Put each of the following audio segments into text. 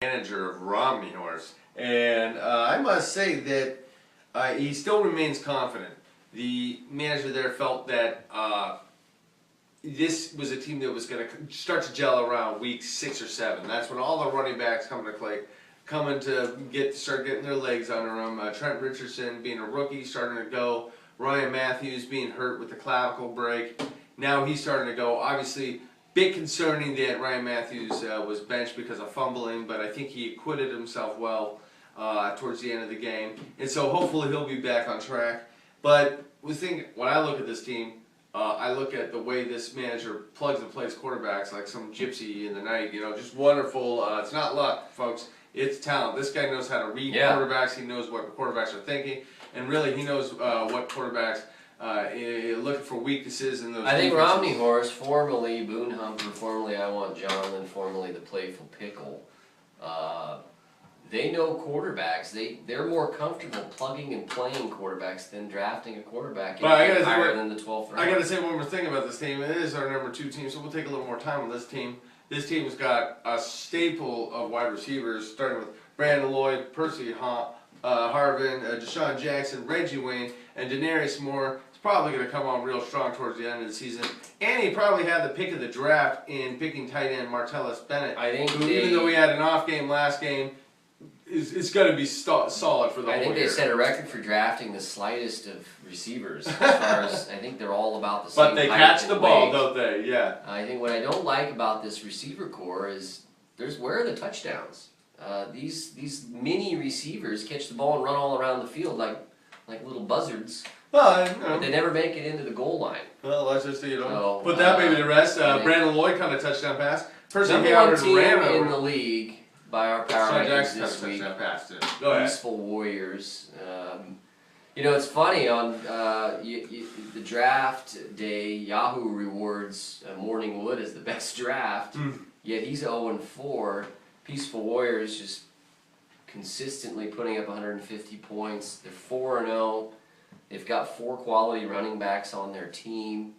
Manager of Romney Horse, and I must say that he still remains confident. The manager there felt that this was a team that was going to start to gel around week 6 or 7. That's when all the running backs coming to start getting their legs under them. Trent Richardson being a rookie, starting to go. Ryan Matthews being hurt with the clavicle break. Now he's starting to go. Obviously, bit concerning that Ryan Matthews was benched because of fumbling, but I think he acquitted himself well towards the end of the game. And so hopefully he'll be back on track. But when I look at this team, I look at the way this manager plugs and plays quarterbacks like some gypsy in the night. You know, just wonderful. It's not luck, folks. It's talent. This guy knows how to read quarterbacks. He knows what quarterbacks are thinking. And really, he knows what quarterbacks looking for weaknesses in those. I think Romney Horse, formerly Boone Humper, formerly I Want John, and formerly the Playful Pickle, they know quarterbacks. They're more comfortable plugging and playing quarterbacks than drafting a quarterback higher than the 12th round. I got to say one more thing about this team. It is our number 2 team, so we'll take a little more time on this team. This team has got a staple of wide receivers, starting with Brandon Lloyd, Percy Harvin, Deshaun Jackson, Reggie Wayne, and Denarius Moore. It's probably going to come on real strong towards the end of the season. And he probably had the pick of the draft in picking tight end Martellus Bennett, who, even though we had an off game last game, it's going to be solid for the whole year. I think they set a record for drafting the slightest of receivers. As far as I think they're all about the same. But they catch the ball, don't they? Yeah. I think what I don't like about this receiver core is where are the touchdowns? These mini receivers catch the ball and run all around the field like little buzzards. Well, but they never make it into the goal line. Well, let's just put that baby to rest. Brandon Lloyd kind of touchdown pass. Percy Howard ran in the league by our power rankings this week. Peaceful Warriors. You know, it's funny on the draft day. Yahoo rewards Morning Wood as the best draft. Yet he's 0-4. Peaceful Warriors just consistently putting up 150 points. They're 4-0. They've got 4 quality running backs on their team.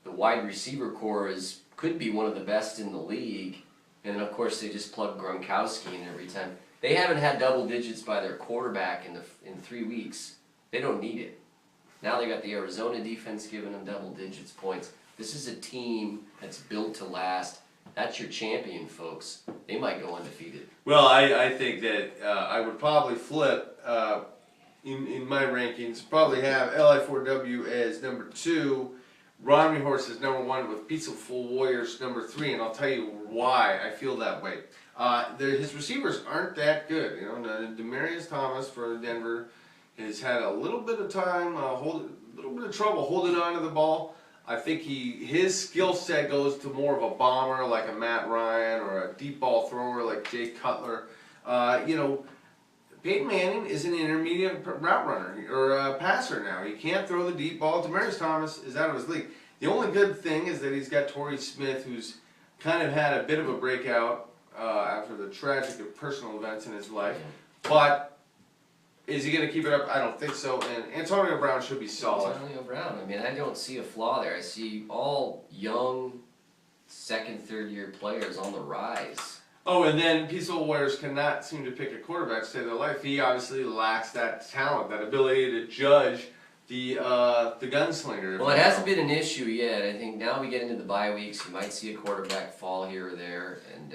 The wide receiver core could be one of the best in the league. And then, of course, they just plug Gronkowski in every time. They haven't had double digits by their quarterback in 3 weeks. They don't need it. Now they got the Arizona defense giving them double digits points. This is a team that's built to last. That's your champion, folks. They might go undefeated. Well, I think that I would probably flip in my rankings. Probably have LI4W as number 2. Romney Horse is number 1 with Peaceful Warriors number 3, and I'll tell you why I feel that way. His receivers aren't that good. You know, Demaryius Thomas for Denver has had a little bit of time, a little bit of trouble holding on to the ball. I think his skill set goes to more of a bomber like a Matt Ryan or a deep ball thrower like Jay Cutler. You know, Peyton Manning is an intermediate route runner or a passer now. He can't throw the deep ball. Demaryius Thomas is out of his league. The only good thing is that he's got Torrey Smith, who's kind of had a bit of a breakout after the tragic personal events in his life. But is he going to keep it up? I don't think so. And Antonio Brown should be solid. Antonio Brown. I mean, I don't see a flaw there. I see all young, second, third-year players on the rise. Oh, and then Peaceful Warriors cannot seem to pick a quarterback to save their life. He obviously lacks that talent, that ability to judge the gunslinger. Well, it hasn't been an issue yet. I think now we get into the bye weeks, you might see a quarterback fall here or there, and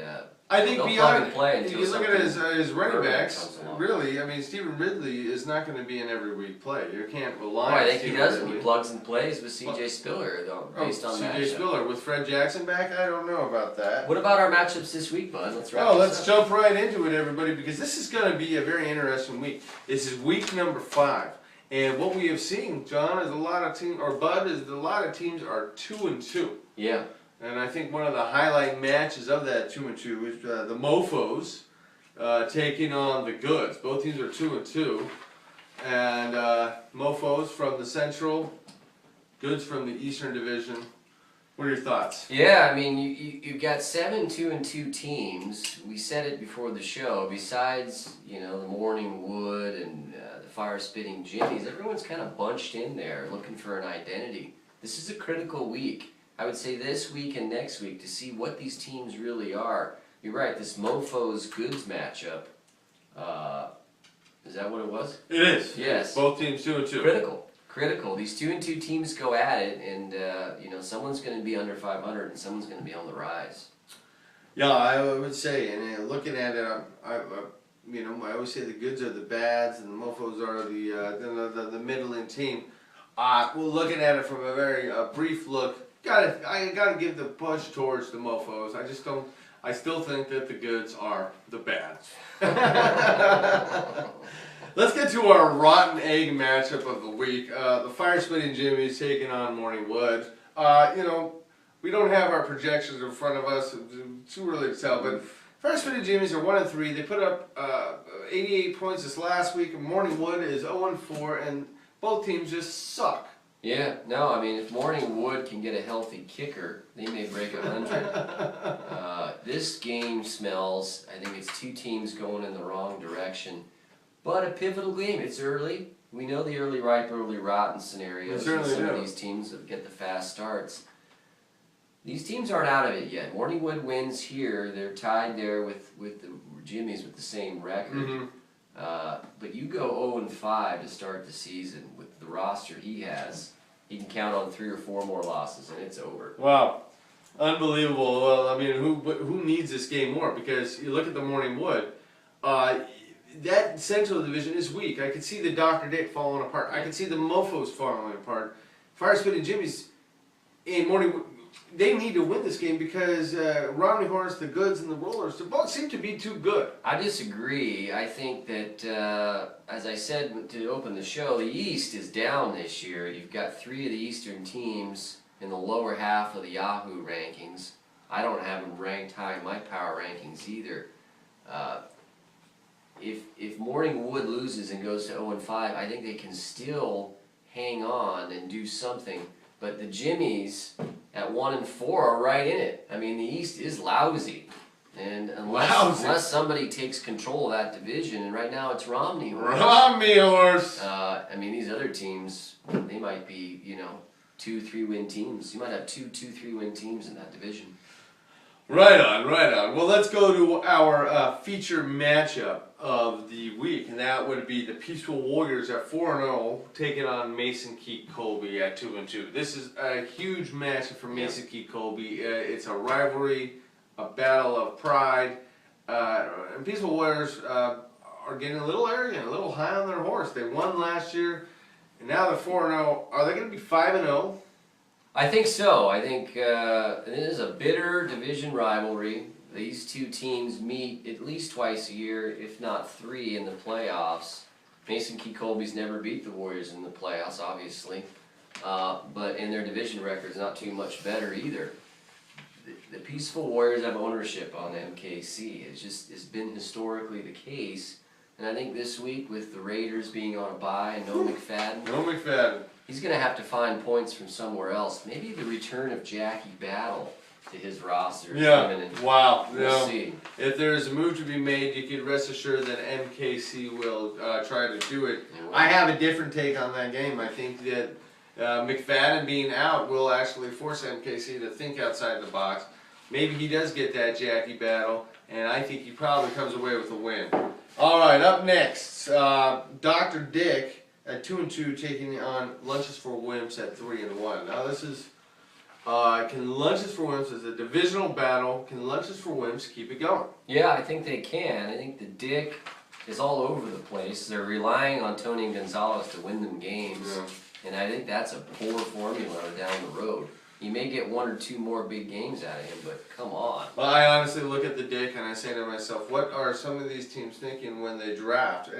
I think beyond, if you look at his running backs, really, I mean, Stephen Ridley is not going to be an every week play. You can't rely on I think Stephen he does. Ridley. He plugs and plays with C.J. Spiller, though, based on that. C.J. Spiller with Fred Jackson back? I don't know about that. What about our matchups this week, bud? Let's wrap let's jump right into it, everybody, because this is going to be a very interesting week. This is week number 5. And what we have seen, John, is a lot of teams, or Bud, is a lot of teams are 2-2. Yeah. And I think one of the highlight matches of that 2-2 is the Mofos taking on the Goods. Both teams are 2-2. And Mofos from the Central, Goods from the Eastern Division. What are your thoughts? Yeah, I mean, you've got 7 2-2 teams. We said it before the show. Besides, you know, the Morning Wood and the Fire-Spitting Jimmies, everyone's kind of bunched in there looking for an identity. This is a critical week. I would say this week and next week to see what these teams really are. you're right, this Mofo's Goods matchup, is that what it was? It is. Yes. Both teams 2-2. Critical. These 2-2 teams go at it, and someone's going to be under 500, and someone's going to be on the rise. Yeah, I would say, and looking at it, I always say the Goods are the bads, and the Mofos are the middling team. Well, looking at it from a very brief look, I gotta give the push towards the Mofos. I still think that the Goods are the bads. Let's get to our rotten egg matchup of the week. The Fire Spitting Jimmy's taking on Morning Wood. We don't have our projections in front of us. It's too early to tell, but Fire Spitting Jimmy's are 1-3. They put up 88 points this last week. Morning Wood is 0-4, and both teams just suck. Yeah, no, I mean, if Morning Wood can get a healthy kicker, they may break 100. This game smells, I think it's two teams going in the wrong direction. But a pivotal game. It's early. We know the early ripe, early rotten scenarios. Some of these teams that get the fast starts. These teams aren't out of it yet. Morning Wood wins here. They're tied there with the Jimmy's with the same record. Mm-hmm. But you go 0-5 to start the season with the roster he has. He can count on 3 or 4 more losses, and it's over. Wow, unbelievable. Well, I mean, who needs this game more? Because you look at the Morning Wood, that Central Division is weak. I could see the Dr. Dick falling apart. I could see the Mofos falling apart. Fire Spitting Jimmy's and Morning Wood, they need to win this game because Romney Horse, the Goods, and the Rollers, they both seem to be too good. I disagree. I think that, as I said to open the show, the East is down this year. You've got 3 of the Eastern teams in the lower half of the Yahoo rankings. I don't have them ranked high in my power rankings either. If Morning Wood loses and goes to 0-5, I think they can still hang on and do something. But the Jimmies at 1-4 are right in it. I mean, the East is lousy, and unless somebody takes control of that division, and right now it's Romney Horse. Romney Horse. I mean, these other teams, they might be 2-3 win teams. You might have 2-3 win teams in that division. Right on, right on. Well, let's go to our feature matchup of the week, and that would be the Peaceful Warriors at 4-0 taking on Mason Keat Colby at 2-2. This is a huge matchup for Mason Keat Colby. It's a rivalry, a battle of pride, and Peaceful Warriors are getting a little arrogant, a little high on their horse. They won last year, and now they're 4-0. Are they going to be 5-0? I think so. I think it is a bitter division rivalry. These two teams meet at least twice a year, if not 3 in the playoffs. Mason Keat Colby's never beat the Warriors in the playoffs, obviously. But in their division record's not too much better either. The Peaceful Warriors have ownership on MKC. It's been historically the case. And I think this week, with the Raiders being on a bye and no McFadden, he's going to have to find points from somewhere else. Maybe the return of Jackie Battle to his roster. Wow. We'll see. If there is a move to be made, you can rest assured that MKC will try to do it. I have a different take on that game. I think that McFadden being out will actually force MKC to think outside the box. Maybe he does get that Jackie Battle, and I think he probably comes away with a win. All right, up next, Dr. Dick at 2-2 taking on Lunches for Wimps at 3-1. Now this is, can Lunches for Wimps, as a divisional battle, can Lunches for Wimps keep it going? Yeah, I think they can. I think the Dick is all over the place. They're relying on Tony Gonzalez to win them games, and I think that's a poor formula down the road. You may get 1 or 2 more big games out of him, but come on. Well, I honestly look at the Dick and I say to myself, what are some of these teams thinking when they draft? And